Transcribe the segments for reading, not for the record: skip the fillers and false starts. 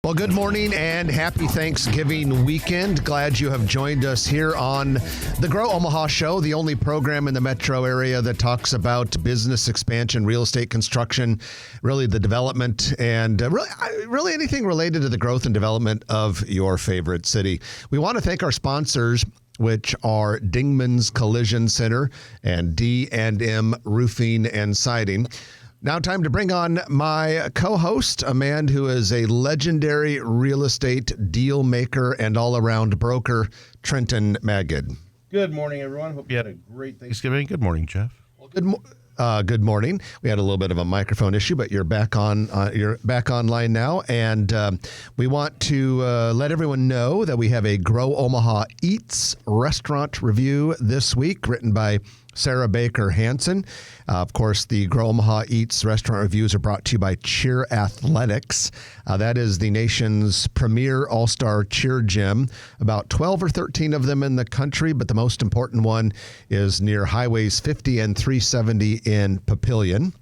Well, good morning and happy Thanksgiving weekend. Glad you have joined us here on the Grow Omaha Show, the only program in the metro area that talks about business expansion, real estate construction, really the development, and really anything related to the growth and development of your favorite city. We want to thank our sponsors, which are Dingman's Collision Center and D&M Roofing and Siding. Now time to bring on my co-host, a man who is a legendary real estate deal maker and all-around broker, Trenton Magid. Good morning, everyone. Hope you had a great Thanksgiving. Good morning, Jeff. Well, good morning. We had a little bit of a microphone issue, but you're back on. You're back online now, and we want to let everyone know that we have a Grow Omaha Eats restaurant review this week, written by Sarah Baker Hansen. Of course, the Grow Omaha Eats restaurant reviews are brought to you by Cheer Athletics. That is the nation's premier all-star cheer gym. About 12 or 13 of them in the country, but the most important one is near Highways 50 and 370 in Papillion.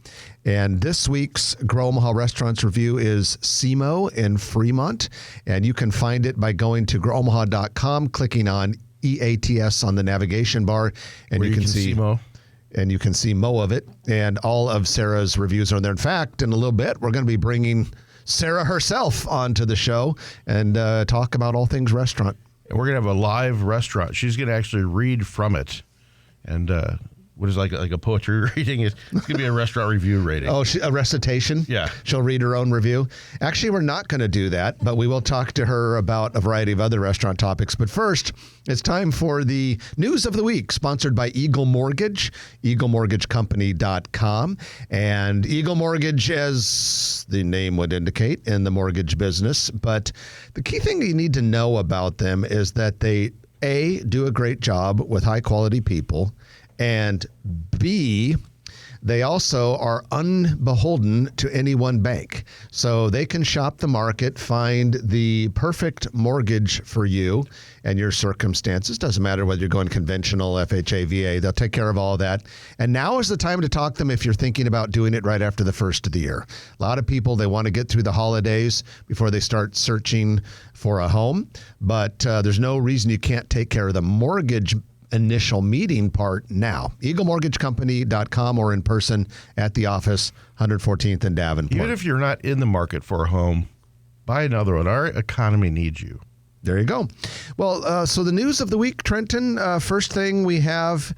And this week's Grow Omaha Restaurants review is SEMO in Fremont. And you can find it by going to growomaha.com, clicking on EATS on the navigation bar, and you can see Mo. And you can see Mo of it. And all of Sarah's reviews are there. In fact, in a little bit, we're going to be bringing Sarah herself onto the show and talk about all things restaurant. And we're going to have a live restaurant. She's going to actually read from it. And what is like a poetry reading? It's going to be a restaurant review rating. Oh, a recitation? Yeah. She'll read her own review. Actually, we're not going to do that, but we will talk to her about a variety of other restaurant topics. But first, it's time for the news of the week, sponsored by Eagle Mortgage, eaglemortgagecompany.com. And Eagle Mortgage, as the name would indicate, in the mortgage business. But the key thing you need to know about them is that they, A, do a great job with high-quality people, and B, they also are unbeholden to any one bank. So they can shop the market, find the perfect mortgage for you and your circumstances. Doesn't matter whether you're going conventional, FHA, VA. They'll take care of all that. And now is the time to talk to them if you're thinking about doing it right after the first of the year. A lot of people, they want to get through the holidays before they start searching for a home. But there's no reason you can't take care of the mortgage initial meeting part now. EagleMortgageCompany.com or in person at the office, 114th and Davenport. Even if you're not in the market for a home, buy another one. Our economy needs you. There you go. Well, so the news of the week, Trenton, first thing we have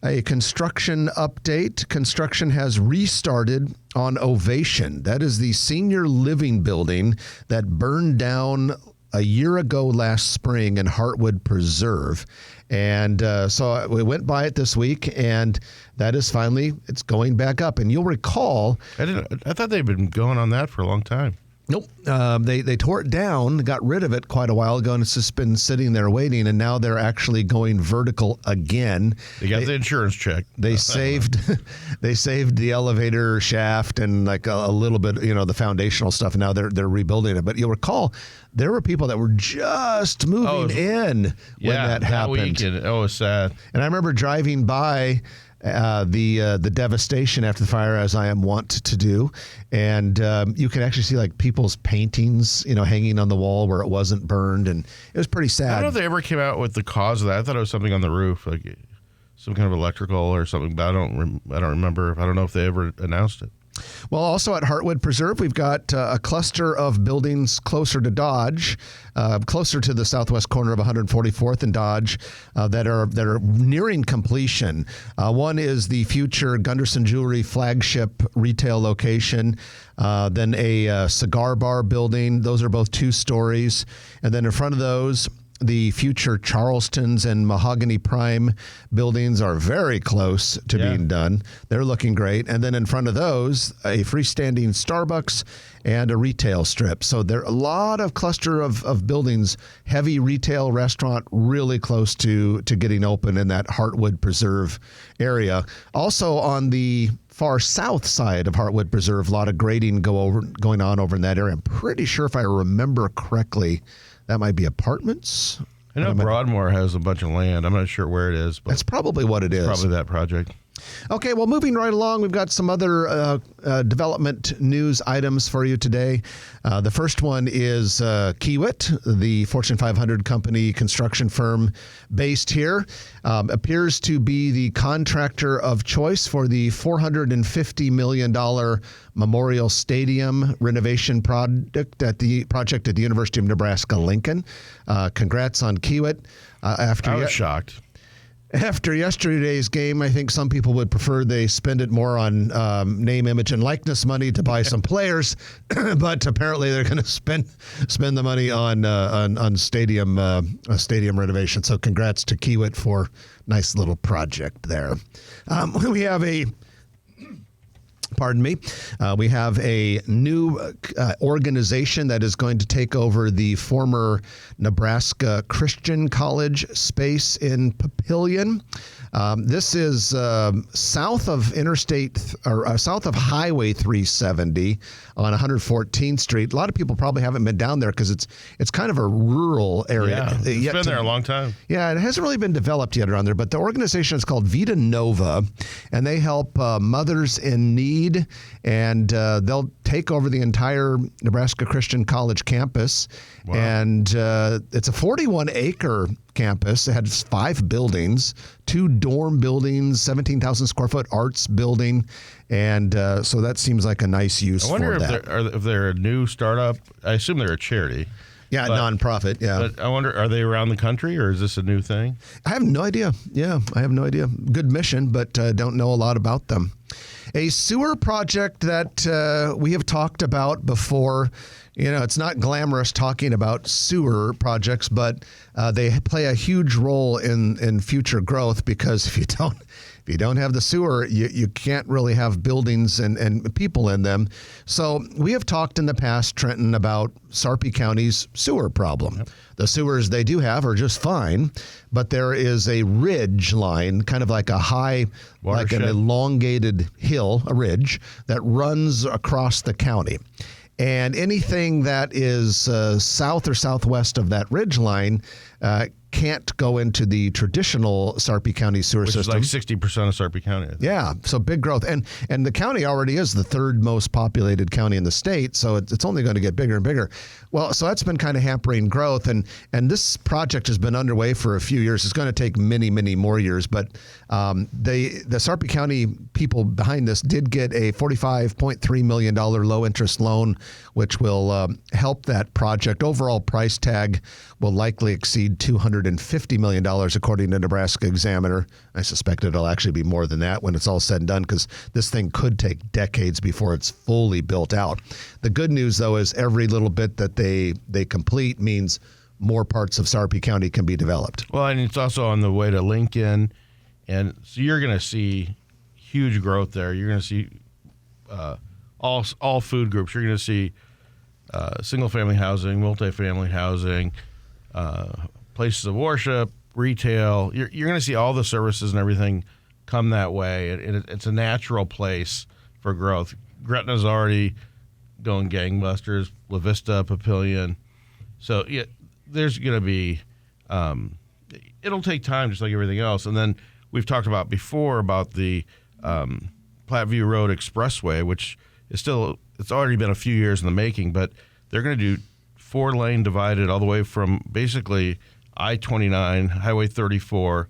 a construction update. Construction has restarted on Ovation. That is the senior living building that burned down a year ago last spring in Heartwood Preserve. And so we went by it this week, and that is finally, it's going back up. And you'll recall... I thought they'd been going on that for a long time. Nope. They tore it down, got rid of it quite a while ago, and it's just been sitting there waiting, and now they're actually going vertical again. They got the insurance check. They saved the elevator shaft and like a little bit, the foundational stuff, and now they're rebuilding it. But you'll recall there were people that were just moving in when that happened. Weekend. Oh, it was sad. And I remember driving by the devastation after the fire, as I am wont to do, and you can actually see like people's paintings, hanging on the wall where it wasn't burned, and it was pretty sad. I don't know if they ever came out with the cause of that. I thought it was something on the roof, like some kind of electrical or something, but I don't remember. I don't know if they ever announced it. Well, also at Heartwood Preserve, we've got a cluster of buildings closer to Dodge, closer to the southwest corner of 144th and Dodge, that are nearing completion. One is the future Gunderson Jewelry flagship retail location, then a cigar bar building. Those are both 2 stories. And then in front of those, the future Charleston's and Mahogany Prime buildings are very close to being done. They're looking great. And then in front of those, a freestanding Starbucks and a retail strip. So there are a lot of cluster of buildings, heavy retail restaurant, really close to getting open in that Heartwood Preserve area. Also on the far south side of Heartwood Preserve, a lot of grading going on over in that area. I'm pretty sure, if I remember correctly, that might be apartments. I know Broadmoor has a bunch of land. I'm not sure where it is, but that's probably what it is. Probably that project. Okay, well, moving right along, we've got some other development news items for you today. The first one is Kiewit, the Fortune 500 company construction firm based here, appears to be the contractor of choice for the $450 million Memorial Stadium renovation project at the University of Nebraska-Lincoln. Congrats on Kiewit. I was shocked. After yesterday's game, I think some people would prefer they spend it more on name, image, and likeness money to buy some players, but apparently they're going to spend the money on stadium renovation. So congrats to Kiewit for nice little project there. We have a new organization that is going to take over the former Nebraska Christian College space in Papillion. This is south of south of Highway 370 on 114th Street. A lot of people probably haven't been down there because it's kind of a rural area. Yeah, it's been there a long time. Yeah, it hasn't really been developed yet around there, but the organization is called Vita Nova, and they help mothers in need, and they'll take over the entire Nebraska Christian College campus. Wow. And it's a 41-acre campus. It has 5 buildings, 2 dorm buildings, 17,000 square foot arts building, and so that seems like a nice use for that. I wonder if they're a new startup. I assume they're a charity. Yeah, nonprofit, yeah. But I wonder, are they around the country, or is this a new thing? I have no idea. Yeah, I have no idea. Good mission, but don't know a lot about them. A sewer project that we have talked about before. You know, it's not glamorous talking about sewer projects, but they play a huge role in future growth, because if you don't have the sewer, you can't really have buildings and people in them. So we have talked in the past, Trenton, about Sarpy County's sewer problem. Yep. The sewers they do have are just fine, but there is a ridge line, kind of like a high, watershed, like an elongated hill, a ridge, that runs across the county. And anything that is south or southwest of that ridge line can't go into the traditional Sarpy County sewer system. Which is like 60% of Sarpy County. Yeah, so big growth. And the county already is the 3rd most populated county in the state, so it's only going to get bigger and bigger. Well, so that's been kind of hampering growth, and this project has been underway for a few years. It's going to take many, many more years, but the Sarpy County people behind this did get a $45.3 million low-interest loan, which will help that project. Overall price tag will likely exceed $250 million, according to Nebraska Examiner. I suspect it'll actually be more than that when it's all said and done, because this thing could take decades before it's fully built out. The good news, though, is every little bit that they complete means more parts of Sarpy County can be developed. Well, and it's also on the way to Lincoln, and so you're going to see huge growth there. You're going to see all food groups. You're going to see single-family housing, multifamily housing, places of worship, retail. You're going to see all the services and everything come that way. It's a natural place for growth. Gretna's already going gangbusters, La Vista, Papillion. So yeah, there's going to be, it'll take time just like everything else. And then we've talked about before about the Platteview Road Expressway, which is still, it's already been a few years in the making, but they're going to do 4-lane divided all the way from basically I-29, Highway 34,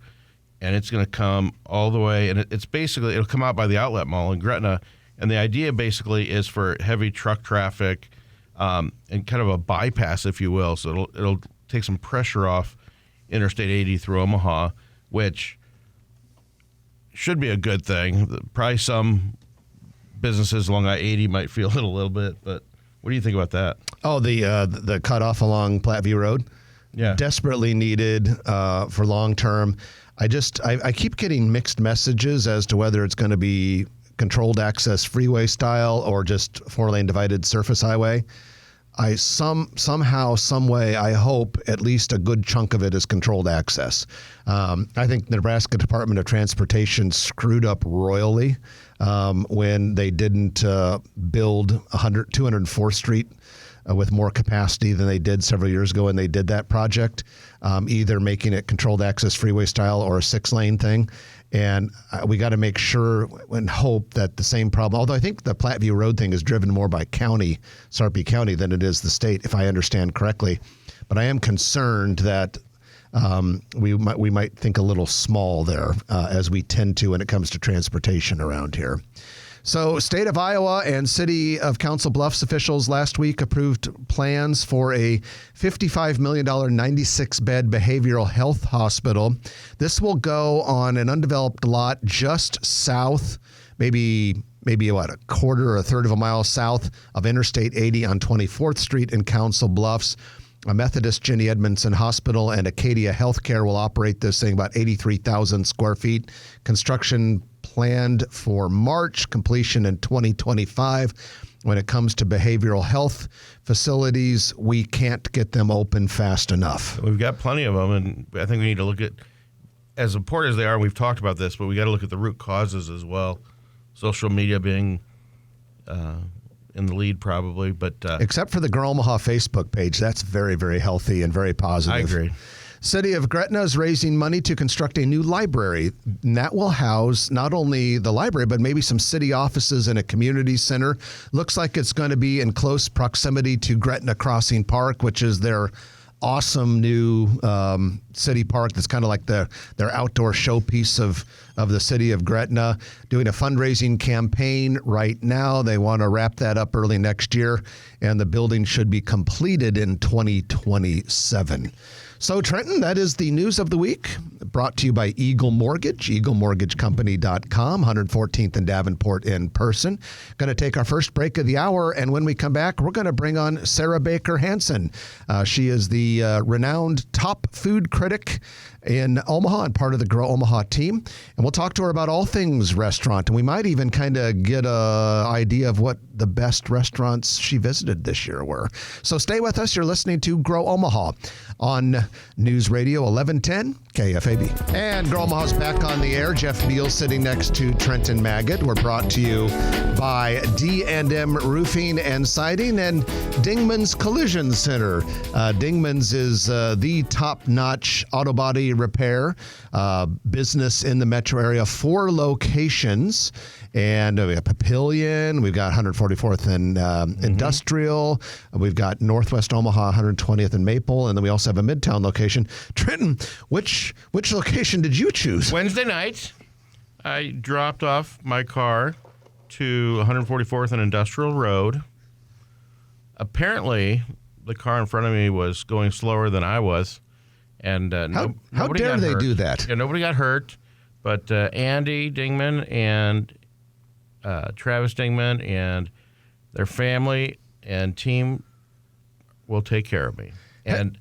and it's going to come all the way, and it's basically, it'll come out by the outlet mall in Gretna, and the idea basically is for heavy truck traffic and kind of a bypass, if you will, so it'll take some pressure off Interstate 80 through Omaha, which should be a good thing. Probably some businesses along I-80 might feel it a little bit, but what do you think about that? Oh, the cutoff along Platteview Road? Yeah. Desperately needed for long term. I keep getting mixed messages as to whether it's going to be controlled access freeway style or just 4-lane divided surface highway. Somehow, some way, I hope at least a good chunk of it is controlled access. I think the Nebraska Department of Transportation screwed up royally when they didn't build 204th Street with more capacity than they did several years ago when they did that project, either making it controlled access freeway style or a 6-lane thing. And we got to make sure and hope that the same problem, although I think the Platteview Road thing is driven more by Sarpy County than it is the state, if I understand correctly. But I am concerned that we might think a little small there, as we tend to when it comes to transportation around here. So state of Iowa and city of Council Bluffs officials last week approved plans for a $55 million 96-bed behavioral health hospital. This will go on an undeveloped lot just south, maybe a quarter or a third of a mile south of Interstate 80 on 24th Street in Council Bluffs. A Methodist Jenny Edmondson Hospital and Acadia Healthcare will operate this thing, about 83,000 square feet. Construction planned for March, completion in 2025. When it comes to behavioral health facilities, we can't get them open fast enough. We've got plenty of them, and I think we need to look at, as important as they are, we've talked about this, but we got to look at the root causes as well. Social media being in the lead probably, but except for the Grow Omaha Facebook page, that's very, very healthy and very positive. I agree. City of Gretna is raising money to construct a new library, and that will house not only the library, but maybe some city offices and a community center. Looks like it's going to be in close proximity to Gretna Crossing Park, which is their awesome new city park that's kind of like their outdoor showpiece of the city of Gretna. Doing a fundraising campaign right now. They want to wrap that up early next year, and the building should be completed in 2027. So, Trenton, that is the news of the week, brought to you by Eagle Mortgage, eaglemortgagecompany.com, 114th and Davenport in person. Going to take our first break of the hour, and when we come back, we're going to bring on Sarah Baker Hansen. She is the renowned top food critic in Omaha and part of the Grow Omaha team. And we'll talk to her about all things restaurant. And we might even kind of get an idea of what the best restaurants she visited this year were. So stay with us. You're listening to Grow Omaha on News Radio 1110 KFAB. And Grow Omaha's back on the air. Jeff Beal sitting next to Trenton Maggot. We're brought to you by D&M Roofing and Siding and Dingman's Collision Center. Dingman's is the top-notch auto body repair business in the metro area. 4 locations, and we have Papillion, we've got 144th and Industrial, we've got Northwest Omaha, 120th and Maple, and then we also have a Midtown location. Trenton, which location did you choose? Wednesday night, I dropped off my car to 144th and Industrial Road. Apparently, the car in front of me was going slower than I was. And how dare they do that? Yeah, nobody got hurt, but Andy Dingman and Travis Dingman and their family and team will take care of me. And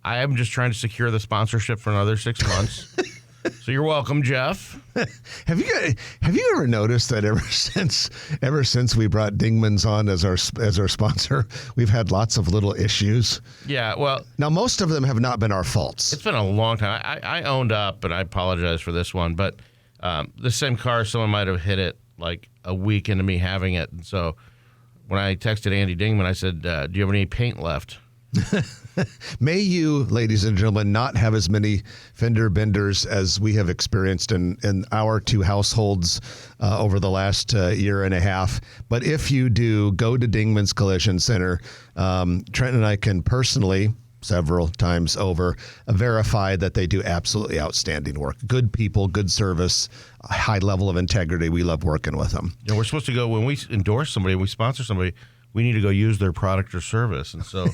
I am just trying to secure the sponsorship for another 6 months. So you're welcome, Jeff. Have you ever noticed that ever since we brought Dingman's on as our sponsor, we've had lots of little issues? Yeah, well, now most of them have not been our faults. It's been a long time. I owned up, and I apologize for this one, but the same car, someone might have hit it like a week into me having it. And so when I texted Andy Dingman, I said, do you have any paint left? May you, ladies and gentlemen, not have as many fender benders as we have experienced in our 2 households over the last year and a half. But if you do, go to Dingman's Collision Center. Trent and I can personally, several times over, verify that they do absolutely outstanding work. Good people, good service, a high level of integrity. We love working with them. You know, we're supposed to go, when we endorse somebody, we sponsor somebody, we need to go use their product or service. And so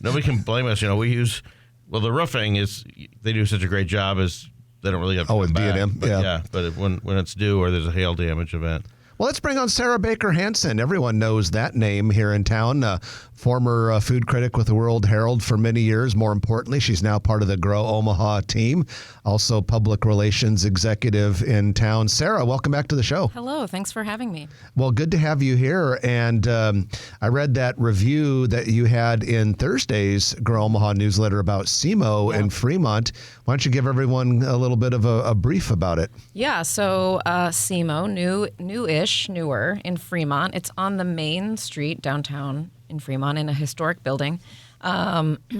nobody can blame us. You know, we use, well, the roofing is, they do such a great job as they don't really have to come back. D&M, but yeah. But when it's due or there's a hail damage event. Well, let's bring on Sarah Baker Hansen. Everyone knows that name here in town. Former food critic with the World Herald for many years. More importantly, she's now part of the Grow Omaha team. Also public relations executive in town. Sarah, welcome back to the show. Hello. Thanks for having me. Well, good to have you here. And I read that review that you had in Thursday's Grow Omaha newsletter about SEMO in Fremont. Why don't you give everyone a little bit of a brief about it? Yeah. So SEMO, newer in Fremont. It's on the main street downtown in Fremont in a historic building.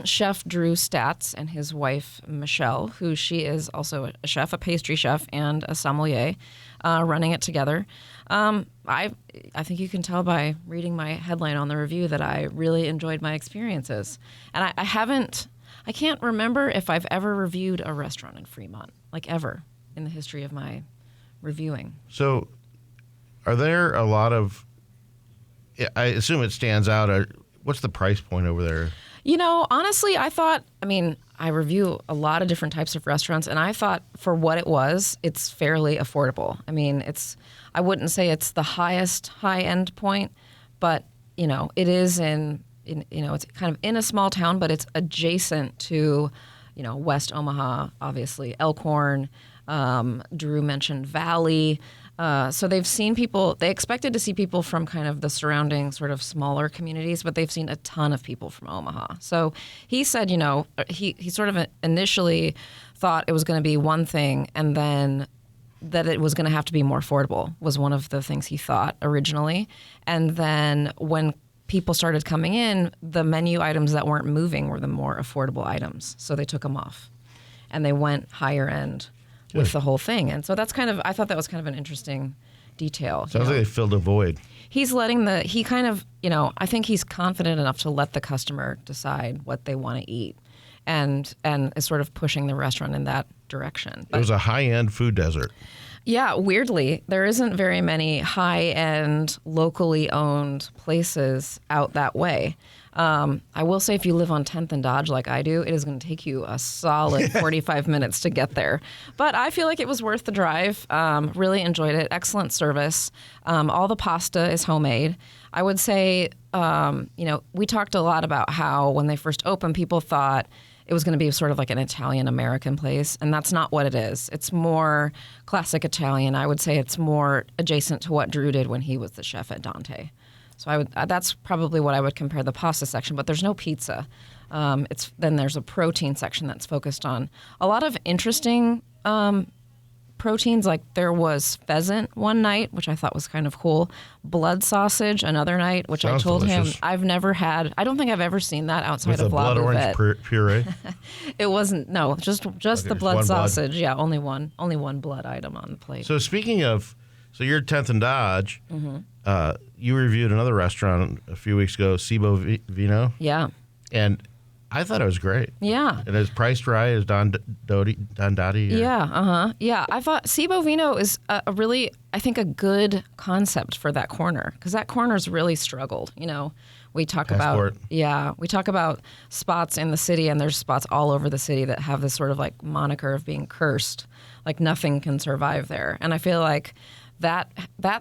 Chef Drew Statz and his wife Michelle, who she is also a chef, a pastry chef, and a sommelier, running it together. I think you can tell by reading my headline on the review that I really enjoyed my experiences, and I can't remember if I've ever reviewed a restaurant in Fremont, like ever in the history of my reviewing. So, are there a lot of? I assume it stands out. What's the price point over there? Honestly, I review a lot of different types of restaurants, and I thought for what it was, it's fairly affordable. I wouldn't say it's the highest high-end point, but, it is it's kind of in a small town, but it's adjacent to, West Omaha, obviously, Elkhorn. Drew mentioned Valley. So they've seen people, they expected to see people from kind of the surrounding sort of smaller communities, but they've seen a ton of people from Omaha. So he said, he sort of initially thought it was going to be one thing, and then that it was going to have to be more affordable was one of the things he thought originally. And then when people started coming in, the menu items that weren't moving were the more affordable items. So they took them off and they went higher end with the whole thing. And so I thought that was kind of an interesting detail. Sounds like they filled a void. He's I think he's confident enough to let the customer decide what they want to eat and is sort of pushing the restaurant in that direction. It was a high-end food desert. Yeah, weirdly, there isn't very many high-end, locally owned places out that way. I will say if you live on 10th and Dodge like I do, it is going to take you a solid 45 minutes to get there. But I feel like it was worth the drive. Really enjoyed it. Excellent service. All the pasta is homemade. I would say, we talked a lot about how when they first opened, people thought it was going to be sort of like an Italian-American place, and that's not what it is. It's more classic Italian. I would say it's more adjacent to what Drew did when he was the chef at Dante. So that's probably what I would compare the pasta section, but there's no pizza. Then there's a protein section that's focused on a lot of interesting proteins. Like there was pheasant one night, which I thought was kind of cool. Blood sausage another night, which Sounds I told delicious. him I've never had. I don't think I've ever seen that outside With a of La blood Bouvette. orange puree. It wasn't. No, just the just blood one blood. sausage. Yeah, only one blood item on the plate. So speaking of, you're 10th and Dodge. Mm-hmm. You reviewed another restaurant a few weeks ago, Cibo Vino. Yeah. And I thought it was great. Yeah. And it's priced right as Don Dottie. Yeah, Yeah, I thought Cibo Vino is a really, I think, a good concept for that corner because that corner's really struggled. We talk Passport. about spots in the city, and there's spots all over the city that have this sort of like moniker of being cursed, like nothing can survive there. And I feel like that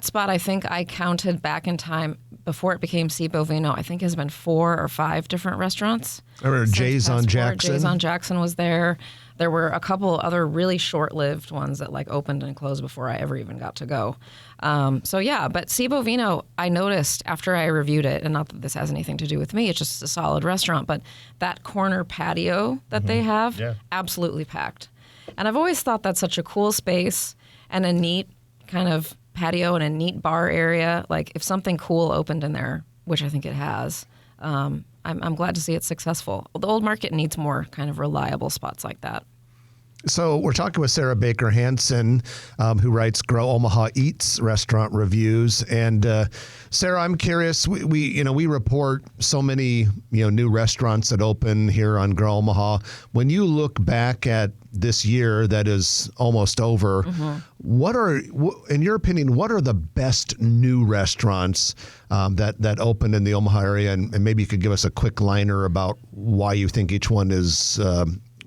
spot, I think I counted back in time before it became Cibo Vino, I think has been 4 or 5 different restaurants. I remember Jay's on Jackson. Jay's on Jackson was there. There were a couple other really short-lived ones that like opened and closed before I ever even got to go. But Cibo Vino, I noticed after I reviewed it, and not that this has anything to do with me, it's just a solid restaurant, but that corner patio that they have, absolutely packed. And I've always thought that's such a cool space and a neat kind of patio and a neat bar area. Like if something cool opened in there, which I think it has, I'm glad to see it successful. The Old Market needs more kind of reliable spots like that. So we're talking with Sarah Baker Hansen, who writes Grow Omaha Eats restaurant reviews. And Sarah, I'm curious. We report so many new restaurants that open here on Grow Omaha. When you look back at this year that is almost over, in your opinion, what are the best new restaurants that open in the Omaha area? And maybe you could give us a quick liner about why you think each one is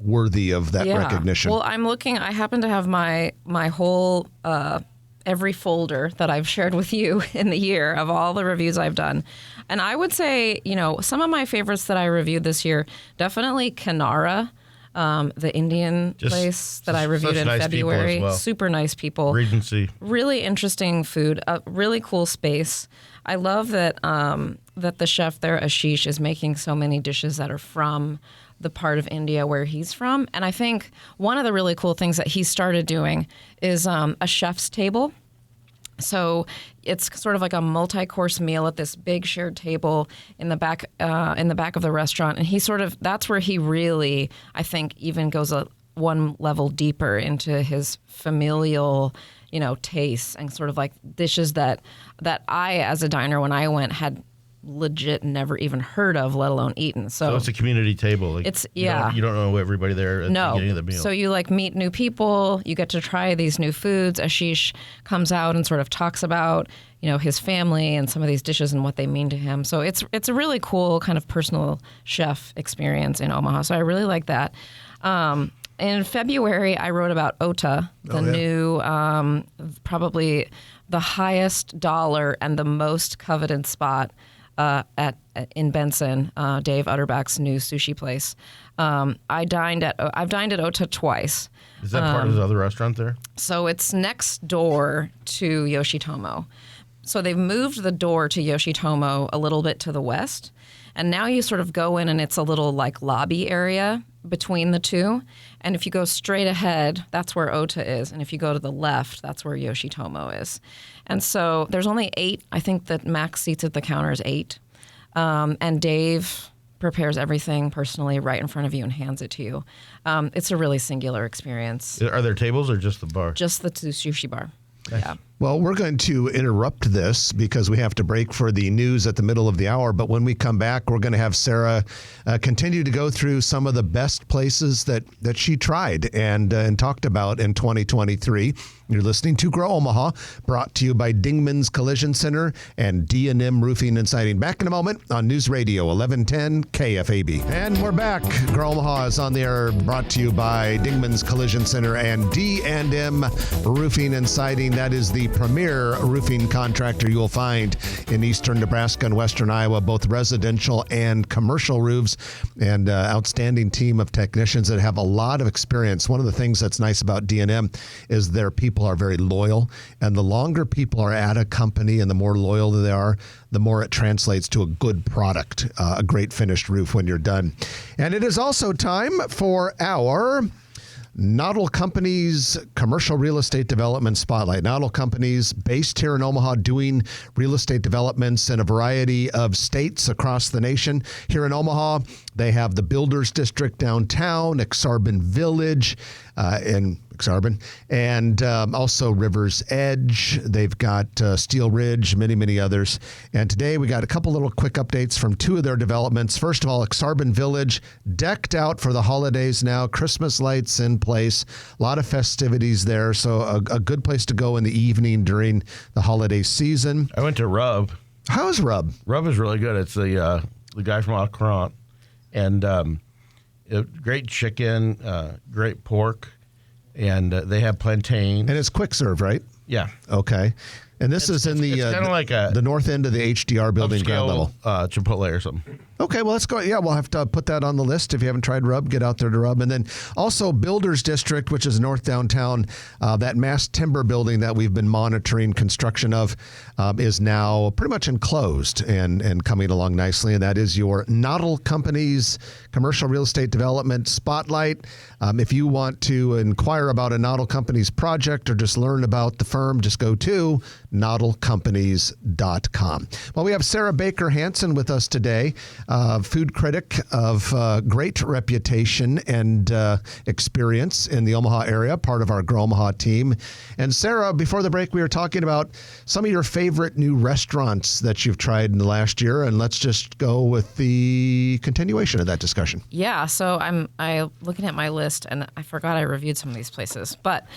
worthy of that recognition. Well, I happen to have my whole every folder that I've shared with you in the year of all the reviews I've done. And I would say, some of my favorites that I reviewed this year, definitely Kanara, the Indian place that I reviewed in nice February. people as well. Super nice people. Regency. Really interesting food, a really cool space. I love that that the chef there, Ashish, is making so many dishes that are from the part of India where he's from. And I think one of the really cool things that he started doing is a chef's table. So it's sort of like a multi-course meal at this big shared table in the back of the restaurant, and that's where he really, I think, even goes one level deeper into his familial, tastes and sort of like dishes that I, as a diner, when I went, had legit never even heard of, let alone eaten. So it's a community table. Like, it's you don't know everybody there at the beginning of the meal. So you meet new people, you get to try these new foods. Ashish comes out and sort of talks about his family and some of these dishes and what they mean to him. So it's a really cool kind of personal chef experience in Omaha. So I really like that. In February, I wrote about Ota, the new, probably the highest dollar and the most coveted spot in Benson, Dave Utterback's new sushi place. I've dined at Ota twice. Is that part of his other restaurant there? So it's next door to Yoshitomo. So they've moved the door to Yoshitomo a little bit to the west, and now you sort of go in and it's a little like lobby area between the two. And if you go straight ahead, that's where Ota is. And if you go to the left, that's where Yoshitomo is. And so there's only 8. I think that max seats at the counter is 8. And Dave prepares everything personally right in front of you and hands it to you. It's a really singular experience. Are there tables or just the bar? Just the sushi bar. Nice. Yeah. Well, we're going to interrupt this because we have to break for the news at the middle of the hour. But when we come back, we're going to have Sarah continue to go through some of the best places that she tried and talked about in 2023. You're listening to Grow Omaha, brought to you by Dingman's Collision Center and D&M Roofing and Siding. Back in a moment on News Radio 1110 KFAB. And we're back. Grow Omaha is on the air, brought to you by Dingman's Collision Center and D&M Roofing and Siding. That is the premier roofing contractor you'll find in eastern Nebraska and western Iowa, both residential and commercial roofs, and outstanding team of technicians that have a lot of experience. One of the things that's nice about D&M is their people are very loyal, and the longer people are at a company and the more loyal they are, the more it translates to a good product, a great finished roof when you're done. And it is also time for our Noddle Companies Commercial Real Estate Development Spotlight. Noddle Companies, based here in Omaha, doing real estate developments in a variety of states across the nation. Here in Omaha, they have the Builders District downtown, Exarban Village in Exarban, and also River's Edge. They've got Steel Ridge, many, many others. And today we got a couple little quick updates from 2 of their developments. First of all, Exarban Village, decked out for the holidays now, Christmas lights in place, a lot of festivities there. So a good place to go in the evening during the holiday season. I went to Rub. How is Rub? Rub is really good. It's the guy from Alcrant. And great chicken, great pork, and they have plantain. And it's quick serve, right? Yeah. Okay. And this is in the kind of like the north end of the HDR building ground level. Chipotle or something. Okay, well, let's go. Yeah, we'll have to put that on the list. If you haven't tried Rub, get out there to Rub. And then also Builders District, which is north downtown, that mass timber building that we've been monitoring construction of is now pretty much enclosed and coming along nicely. And that is your Noddle Companies Commercial Real Estate Development Spotlight. If you want to inquire about a Noddle Companies project or just learn about the firm, just go to noddlecompanies.com. Well, we have Sarah Baker Hansen with us today, food critic of great reputation and experience in the Omaha area, part of our Grow Omaha team. And Sarah, before the break, we were talking about some of your favorite new restaurants that you've tried in the last year, and let's just go with the continuation of that discussion. Yeah, so I'm looking at my list, and I forgot I reviewed some of these places. But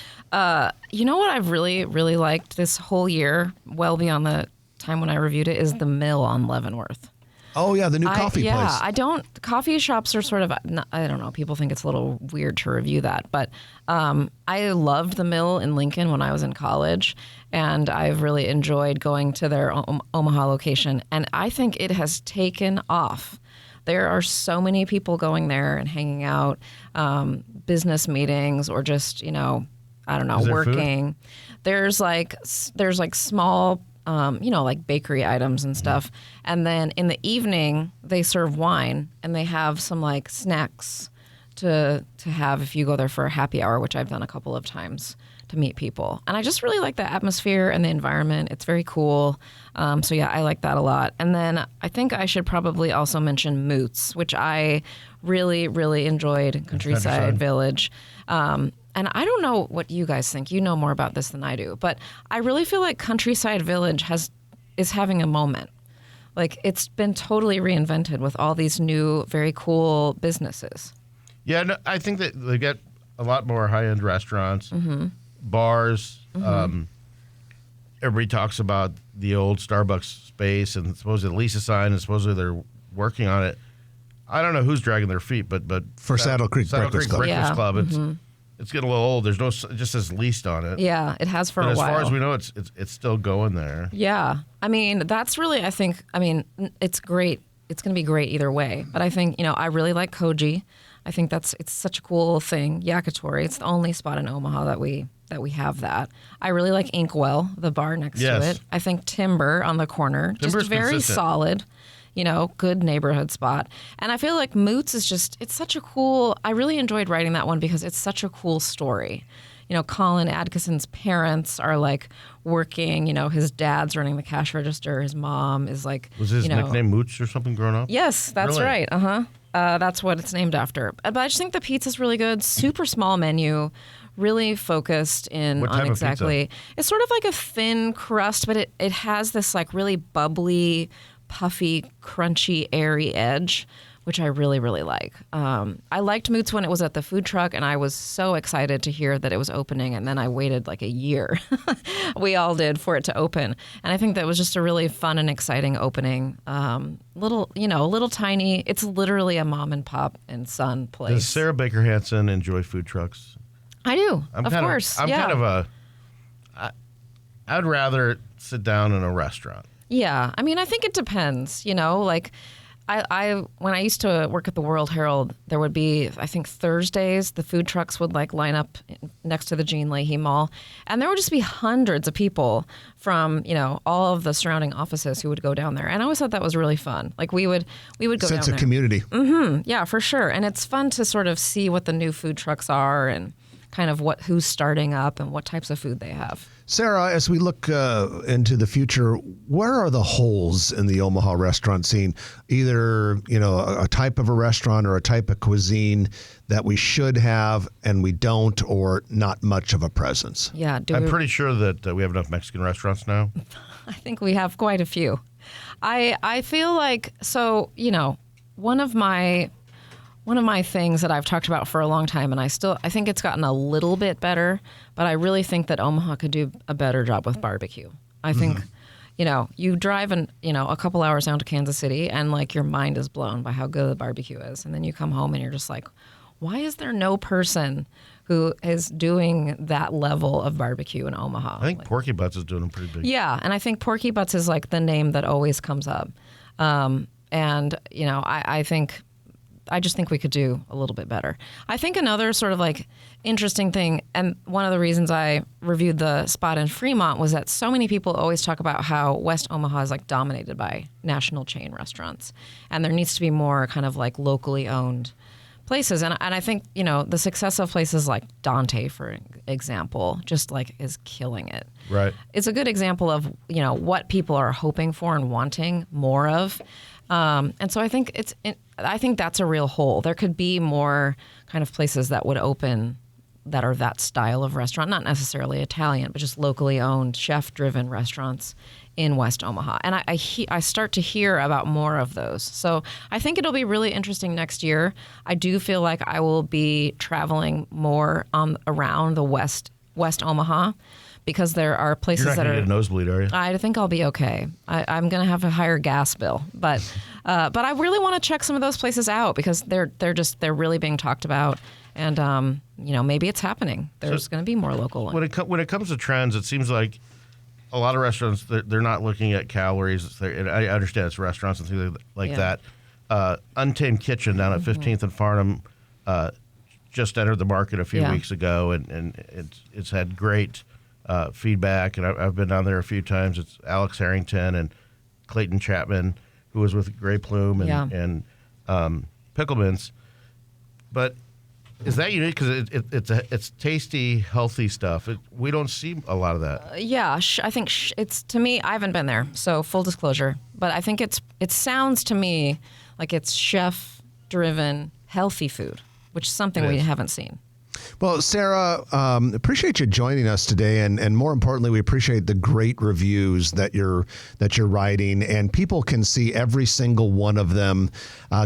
you know what I've really, really liked this whole year, well beyond the time when I reviewed it, is the Mill on Leavenworth. Oh, yeah, the new coffee place. Yeah, coffee shops are sort of, I don't know, people think it's a little weird to review that. But I loved the Mill in Lincoln when I was in college, and I've really enjoyed going to their Omaha location. And I think it has taken off. There are so many people going there and hanging out, business meetings, or just, I don't know, working. Food? There's like small, like bakery items and stuff. And then in the evening, they serve wine, and they have some like snacks to have if you go there for a happy hour, which I've done a couple of times to meet people. And I just really like the atmosphere and the environment. It's very cool. So yeah, I like that a lot. And then I think I should probably also mention Moots, which I really, really enjoyed, Countryside Village. And I don't know what you guys think. You know more about this than I do. But I really feel like Countryside Village is having a moment. Like, it's been totally reinvented with all these new, very cool businesses. Yeah, no, I think that they get a lot more high-end restaurants, bars. Everybody talks about the old Starbucks space, and supposedly the lease is signed, and supposedly they're working on it. I don't know who's dragging their feet, but For Saddle Creek Breakfast Club. Yeah. Club, it's getting a little old. There's no, it just says leased on it. Yeah, it has for But a as while. far as we know, it's still going there. Yeah. I mean, that's really, it's great. It's going to be great either way. But I think, I really like Koji. I think it's such a cool thing. Yakitori. It's the only spot in Omaha that we have that. I really like Inkwell, the bar next to it. I think Timber on the corner. Timber's just very consistent. solid. Good neighborhood spot. And I feel like Moots is it's such a cool, I really enjoyed writing that one because it's such a cool story. Colin Adkisson's parents are like working, his dad's running the cash register. His mom is like, Was his nickname Mooch or something growing up? Yes, that's Really? right. That's what it's named after. But I just think the pizza's really good. Super small menu, really focused What on type of exactly. It's sort of like a thin crust, but it has this like really bubbly, puffy, crunchy, airy edge, which I really, really like. I liked Moots when it was at the food truck, and I was so excited to hear that it was opening, and then I waited like a year. We all did for it to open. And I think that was just a really fun and exciting opening. Little tiny, it's literally a mom and pop and son place. Does Sarah Baker Hansen enjoy food trucks? I do, of course. I'm kind of I'd rather sit down in a restaurant. Yeah, I mean, I think it depends. Like I when I used to work at the World Herald, there would be, I think Thursdays, the food trucks would like line up next to the Jean Leahy Mall, and there would just be hundreds of people from all of the surrounding offices who would go down there, and I always thought that was really fun. Like we would go down there. Sense of community. Yeah, for sure, and it's fun to sort of see what the new food trucks are and kind of who's starting up and what types of food they have. Sarah, as we look into the future, where are the holes in the Omaha restaurant scene? Either, a type of a restaurant or a type of cuisine that we should have and we don't, or not much of a presence. Yeah, I'm pretty sure that we have enough Mexican restaurants now. I think we have quite a few. I feel like, one of my things that I've talked about for a long time, and I think it's gotten a little bit better, but I really think that Omaha could do a better job with barbecue. I think, you drive a couple hours down to Kansas City and like your mind is blown by how good the barbecue is. And then you come home and you're just like, why is there no person who is doing that level of barbecue in Omaha? I think Porky Butts is doing them pretty big. Yeah, and I think Porky Butts is like the name that always comes up. I just think we could do a little bit better. I think another sort of like interesting thing, and one of the reasons I reviewed the spot in Fremont was that so many people always talk about how West Omaha is like dominated by national chain restaurants, and there needs to be more kind of like locally owned places. And I think, the success of places like Dante, for example, just like is killing it. Right. It's a good example of, what people are hoping for and wanting more of. And so I think I think that's a real hole. There could be more kind of places that would open that are that style of restaurant, not necessarily Italian, but just locally owned, chef-driven restaurants in West Omaha. And I start to hear about more of those. So I think it'll be really interesting next year. I do feel like I will be traveling more around the West Omaha, because there are places You're not that going to are. get a nosebleed, are you? I think I'll be okay. I'm going to have a higher gas bill, but I really want to check some of those places out because they're really being talked about, and maybe it's happening. There's going to be more local. When it comes to trends, it seems like a lot of restaurants they're not looking at calories. And I understand it's restaurants and things like that. Untamed Kitchen down at 15th and Farnham just entered the market a few weeks ago, and it's had great feedback, and I've been down there a few times. It's Alex Harrington and Clayton Chapman, who was with Grey Plume and Pickleman's. But Is that unique? Because it's tasty, healthy stuff. We don't see a lot of that. Yeah, I think it's, to me, I haven't been there, so full disclosure. But I think it sounds to me like it's chef-driven, healthy food, which is something we haven't seen. Well, Sarah, appreciate you joining us today, and more importantly, we appreciate the great reviews that you're writing, and people can see every single one of them,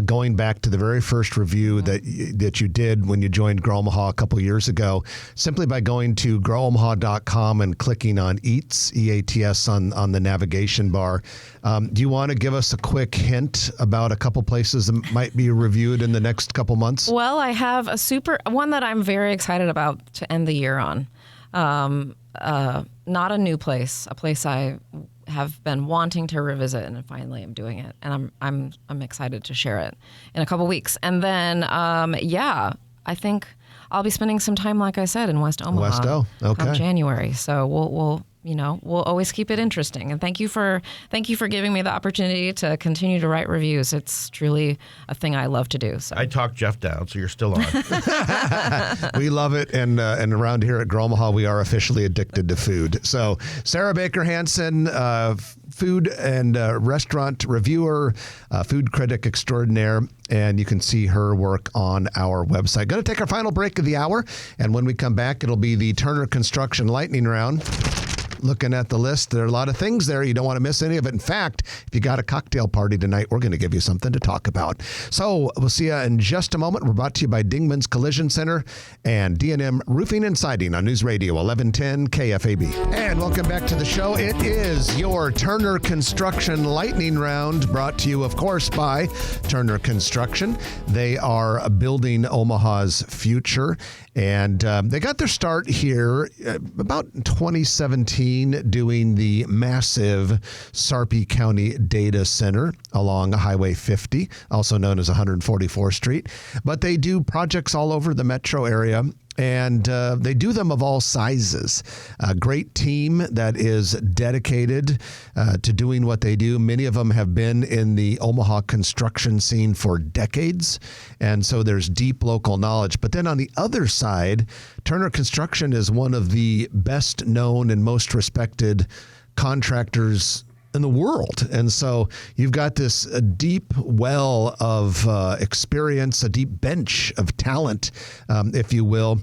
going back to the very first review that you did when you joined Grow Omaha a couple years ago, simply by going to growomaha.com and clicking on Eats, EATS, on the navigation bar. Do you want to give us a quick hint about a couple places that might be reviewed in the next couple months? Well, I have one that I'm very excited about to end the year on. Not a new place, a place I have been wanting to revisit, and finally I'm doing it, and I'm excited to share it in a couple weeks. And then I think I'll be spending some time, like I said, in West Omaha. Okay. January. So we'll always keep it interesting. And thank you for giving me the opportunity to continue to write reviews. It's truly a thing I love to do. So I talked Jeff down, so you're still on. We love it, and around here at Grow Omaha, we are officially addicted to food. So Sarah Baker Hansen, food and restaurant reviewer, food critic extraordinaire, and you can see her work on our website. Going to take our final break of the hour, and when we come back, it'll be the Turner Construction Lightning Round. Looking at the list, there are a lot of things there. You don't want to miss any of it. In fact, if you got a cocktail party tonight, we're going to give you something to talk about. So we'll see you in just a moment. We're brought to you by Dingman's Collision Center and D&M Roofing and Siding on News Radio 1110 KFAB. And welcome back to the show. It is your Turner Construction Lightning Round, brought to you, of course, by Turner Construction. They are building Omaha's future, and they got their start here about 2017. Doing the massive Sarpy County Data Center along Highway 50, also known as 144th Street. But they do projects all over the metro area, and they do them of all sizes. A great team that is dedicated to doing what they do. Many of them have been in the Omaha construction scene for decades, and so there's deep local knowledge. But then on the other side, Turner Construction is one of the best known and most respected contractors in the world. And so you've got this deep well of experience, a deep bench of talent, if you will,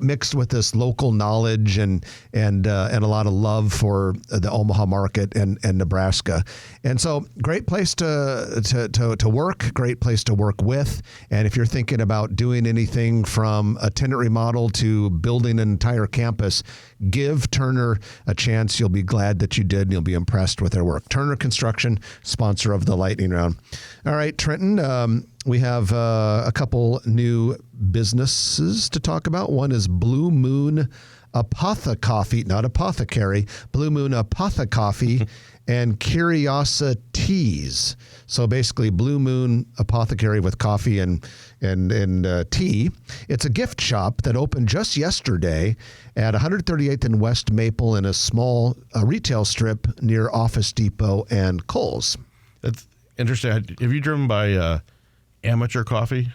mixed with this local knowledge and a lot of love for the Omaha market and Nebraska. And so great place to work, great place to work with. And if you're thinking about doing anything from a tenant remodel to building an entire campus, give Turner a chance. You'll be glad that you did, and you'll be impressed with their work. Turner Construction, sponsor of the Lightning Round. All right, Trenton, we have a couple new businesses to talk about. One is Blue Moon Apothecary, not apothecary, Blue Moon Apothecary and Curiosities. So basically, Blue Moon Apothecary with coffee and tea. It's a gift shop that opened just yesterday at 138th and West Maple in a small retail strip near Office Depot and Kohl's. That's interesting. Have you driven by Amateur Coffee?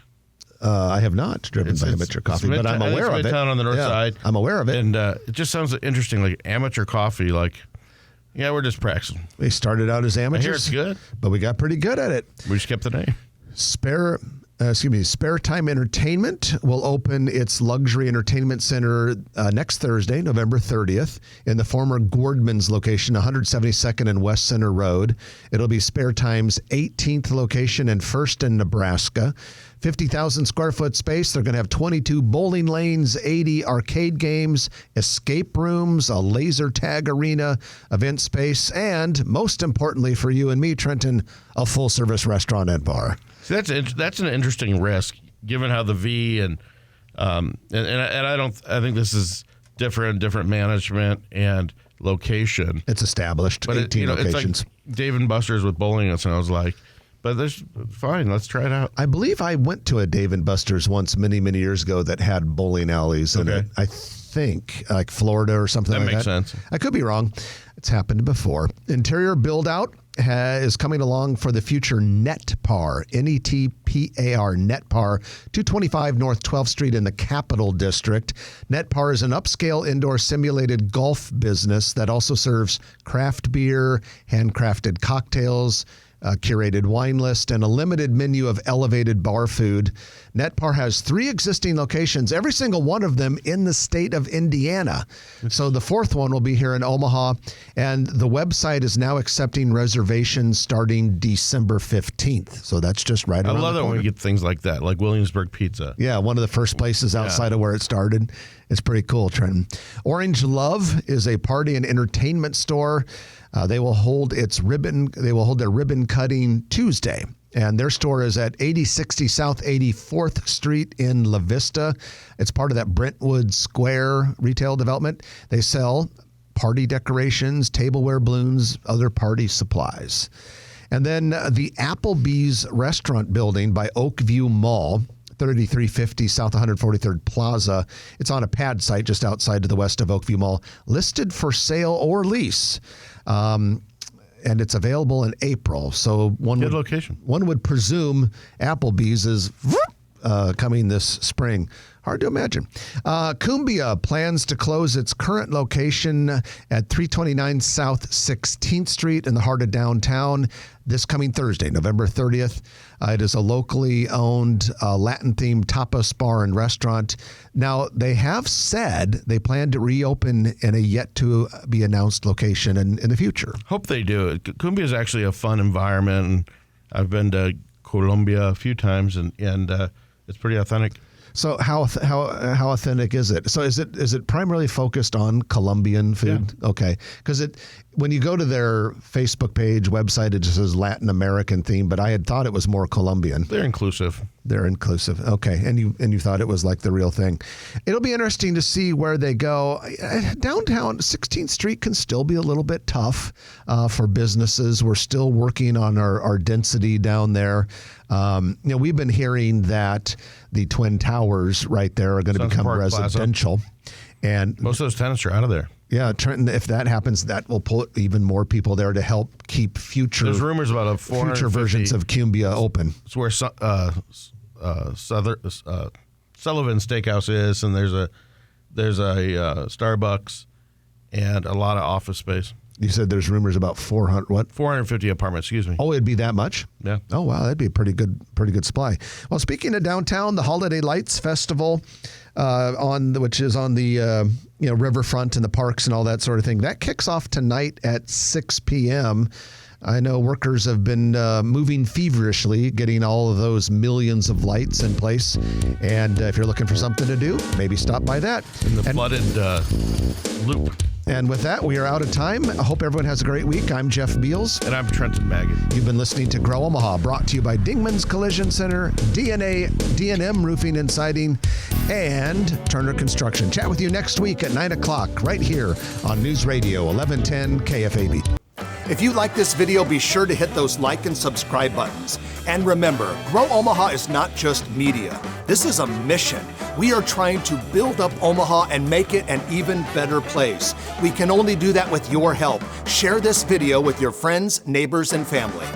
I have not driven by Amateur Coffee, but I'm aware of it. Midtown on the north side. I'm aware of it. And it just sounds interesting, like Amateur Coffee, like, yeah, we're just practicing. They started out as amateurs. I hear it's good. But we got pretty good at it. We just kept the name. Spare Time Entertainment will open its luxury entertainment center next Thursday, November 30th, in the former Gordman's location, 172nd and West Center Road. It'll be Spare Time's 18th location and first in Nebraska. 50,000 square foot space. They're going to have 22 bowling lanes, 80 arcade games, escape rooms, a laser tag arena, event space, and most importantly for you and me, Trenton, a full service restaurant and bar. See, that's an interesting risk, given how the V and I think this is different management and location. It's established. But 18 locations. It's like Dave and Buster's with bowling, and I was like, but there's fine. Let's try it out. I believe I went to a Dave and Buster's once many years ago that had bowling alleys in it. I think like Florida or something like that. That makes sense. I could be wrong. It's happened before. Interior build out is coming along for the future NetPar, NETPAR, NetPar, 225 North 12th Street in the Capital District. NetPar is an upscale indoor simulated golf business that also serves craft beer, handcrafted cocktails, a curated wine list, and a limited menu of elevated bar food. NetPar has 3 existing locations, every single one of them in the state of Indiana. So the 4th one will be here in Omaha, and the website is now accepting reservations starting December 15th. So that's just right around the corner. I love that when we get things like that, like Williamsburg Pizza. Yeah, one of the first places outside of where it started. It's pretty cool, Trenton. Orange Love is a party and entertainment store. They will hold their ribbon cutting Tuesday, and their store is at 8060 South 84th Street in La Vista. It's part of that Brentwood Square retail development. They sell party decorations, tableware, balloons, other party supplies. And then the Applebee's restaurant building by Oakview Mall, 3350 South 143rd Plaza. It's on a pad site just outside to the west of Oakview Mall, listed for sale or lease. And it's available in April. So Good location. One would presume Applebee's is coming this spring. Hard to imagine. Cumbia plans to close its current location at 329 South 16th Street in the heart of downtown this coming Thursday, November 30th. It is a locally owned Latin-themed tapas bar and restaurant. Now, they have said they plan to reopen in a yet-to-be-announced location in the future. Hope they do. Cumbia is actually a fun environment. And I've been to Colombia a few times, and it's pretty authentic. So how authentic is it? So is it primarily focused on Colombian food? Yeah. Okay, because when you go to their Facebook page, website, it just says Latin American theme, but I had thought it was more Colombian. They're inclusive. They're inclusive. Okay, and you thought it was like the real thing. It'll be interesting to see where they go. Downtown 16th Street can still be a little bit tough for businesses. We're still working on our density down there. We've been hearing that the Twin Towers right there are going to become Park residential. Plaza. And most of those tenants are out of there. Yeah, Trenton, if that happens, that will pull even more people there to help keep future. There's rumors about future versions of Cumbia open. It's where Sullivan Steakhouse is, and there's a Starbucks and a lot of office space. You said there's rumors about 450 apartments, excuse me. Oh, it'd be that much? Yeah. Oh, wow, that'd be a pretty good supply. Well, speaking of downtown, the Holiday Lights Festival, which is on the riverfront and the parks and all that sort of thing, that kicks off tonight at 6 p.m. I know workers have been moving feverishly, getting all of those millions of lights in place. And if you're looking for something to do, maybe stop by that. In the flooded loop. And with that, we are out of time. I hope everyone has a great week. I'm Jeff Beals. And I'm Trenton Maggot. You've been listening to Grow Omaha, brought to you by Dingman's Collision Center, D&M Roofing and Siding, and Turner Construction. Chat with you next week at 9 o'clock right here on News Radio 1110 KFAB. If you like this video, be sure to hit those like and subscribe buttons. And remember, Grow Omaha is not just media. This is a mission. We are trying to build up Omaha and make it an even better place. We can only do that with your help. Share this video with your friends, neighbors, and family.